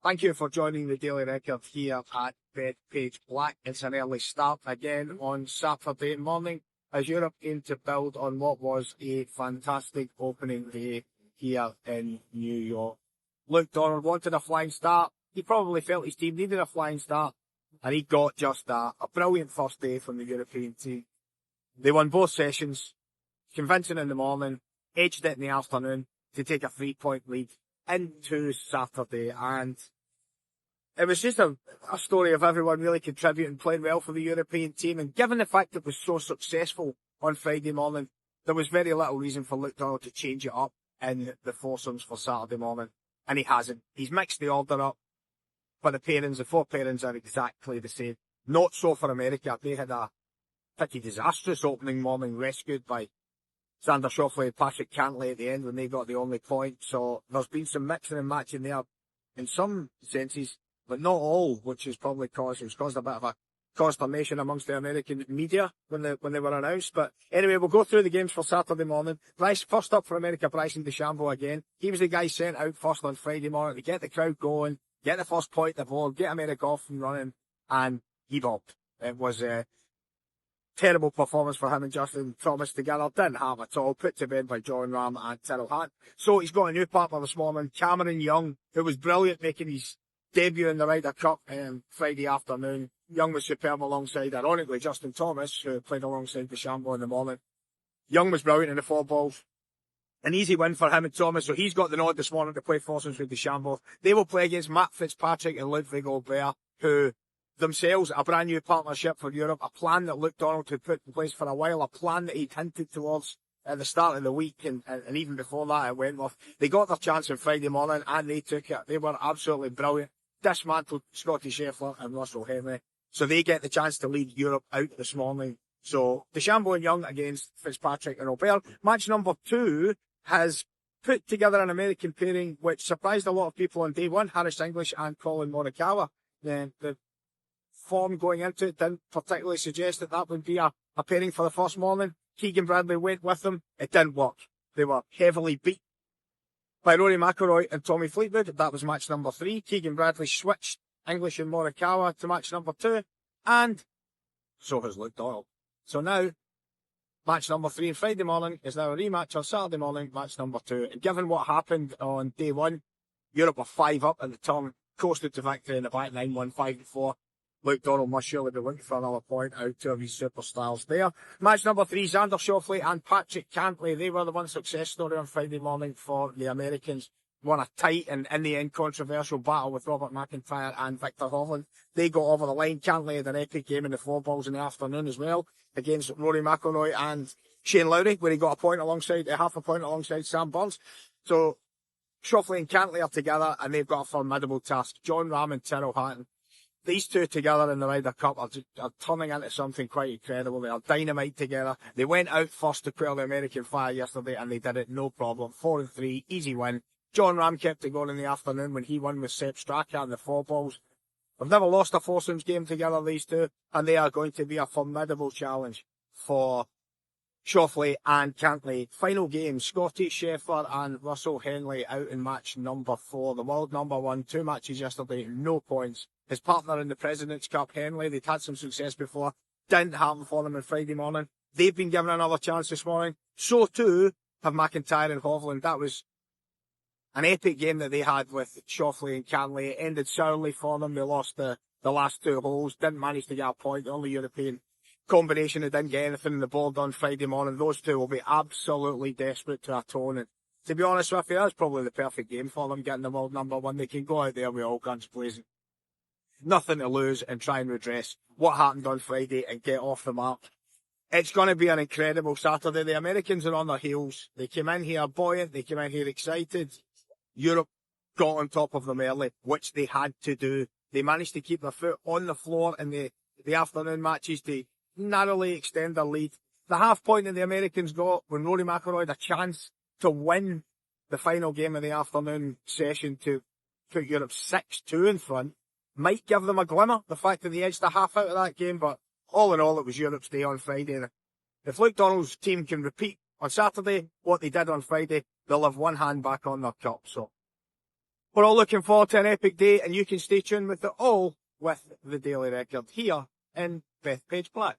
Thank you for joining the Daily Record here at Bethpage Black. It's an early start again on Saturday morning as Europe aimed to build on what was a fantastic opening day here in New York. Luke Donald wanted a flying start. He probably felt his team needed a flying start, and he got just that. A brilliant first day from the European team. They won both sessions, convincing in the morning, edged it in the afternoon to take a 3-point lead into Saturday, and it was just a story of everyone really contributing, playing well for the European team, and given the fact it was so successful on Friday morning, there was very little reason for Luke Donald to change it up in the foursomes for Saturday morning, and he hasn't. He's mixed the order up, but the four pairings are exactly the same. Not so for America. They had a pretty disastrous opening morning, rescued by Xander Schauffele and Patrick Cantlay at the end when they got the only point. So there's been some mixing and matching there in some senses, but not all, which has probably caused a bit of a consternation amongst the American media when they were announced. But anyway, we'll go through the games for Saturday morning. First up for America, Bryson DeChambeau again. He was the guy sent out first on Friday morning to get the crowd going, get the first point the board, get America off and running, and he bombed. It was a terrible performance for him and Justin Thomas together. Didn't have at all. Put to bed by Jon Rahm and Tyrrell Hatton. So he's got a new partner this morning, Cameron Young, who was brilliant making his debut in the Ryder Cup Friday afternoon. Young was superb alongside, ironically, Justin Thomas, who played alongside DeChambeau in the morning. Young was brilliant in the fourballs. An easy win for him and Thomas, so he's got the nod this morning to play foursomes with DeChambeau. They will play against Matt Fitzpatrick and Ludwig Aubert, who themselves a brand new partnership for Europe, a plan that Luke Donald had put in place for a while, a plan that he'd hinted towards at the start of the week and even before that at Wentworth. They got their chance on Friday morning and they took it. They were absolutely brilliant. Dismantled Scotty Scheffler and Russell Henley. So they get the chance to lead Europe out this morning. So DeChambeau and Young against Fitzpatrick and Aubert. Match number 2 has put together an American pairing which surprised a lot of people on day one, Harris English and Colin Morikawa. The form going into it didn't particularly suggest that would be a pairing for the first morning. Keegan Bradley went with them. It didn't work. They were heavily beat by Rory McIlroy and Tommy Fleetwood. That was match number 3. Keegan Bradley switched English and Morikawa to match number 2. And so has Luke Donald. So now, match number 3 on Friday morning is now a rematch on Saturday morning, match number 2. And given what happened on day 1, Europe were 5 up at the turn, coasted to victory in the back 9, won 5-4. Luke Donald must surely be looking for another point out of his superstars there. Match number 3, Xander Schauffele and Patrick Cantlay. They were the one success story on Friday morning for the Americans. Won a tight and, in the end, controversial battle with Robert McIntyre and Victor Hovland. They got over the line. Cantlay had an epic game in the fourballs in the afternoon as well against Rory McIlroy and Shane Lowry, where he got half a point alongside Sam Burns. So Schauffele and Cantlay are together and they've got a formidable task. Jon Rahm and Tyrrell Hatton. These two together in the Ryder Cup are turning into something quite incredible. They are dynamite together. They went out first to quell the American fire yesterday and they did it no problem. 4-3, easy win. Jon Rahm kept it going in the afternoon when he won with Sepp Straka and the fourballs. They've never lost a foursomes game together, these two, and they are going to be a formidable challenge for Schauffele and Cantlay. Final game, Scotty Scheffler and Russell Henley out in match number 4. The world number 1, 2 matches yesterday, no points. His partner in the President's Cup, Henley, they'd had some success before. Didn't happen for them on Friday morning. They've been given another chance this morning. So too have McIntyre and Hovland. That was an epic game that they had with Schauffele and Cantlay. It ended sourly for them. They lost the last 2 holes. Didn't manage to get a point. The only European combination that didn't get anything on the board on Friday morning. Those two will be absolutely desperate to atone. And to be honest with you, that's probably the perfect game for them, getting the world number 1. They can go out there with all guns blazing. Nothing to lose and try and redress what happened on Friday and get off the mark. It's going to be an incredible Saturday. The Americans are on their heels. They came in here buoyant. They came in here excited. Europe got on top of them early, which they had to do. They managed to keep their foot on the floor in the afternoon matches to narrowly extend their lead. The half point that the Americans got when Rory McIlroy had a chance to win the final game of the afternoon session to put Europe 6-2 in front might give them a glimmer, the fact that they edged a half out of that game, but all in all, it was Europe's day on Friday. If Luke Donald's team can repeat on Saturday what they did on Friday, they'll have one hand back on their cup. So We're all looking forward to an epic day, and you can stay tuned with it all with the Daily Record here in Bethpage Black.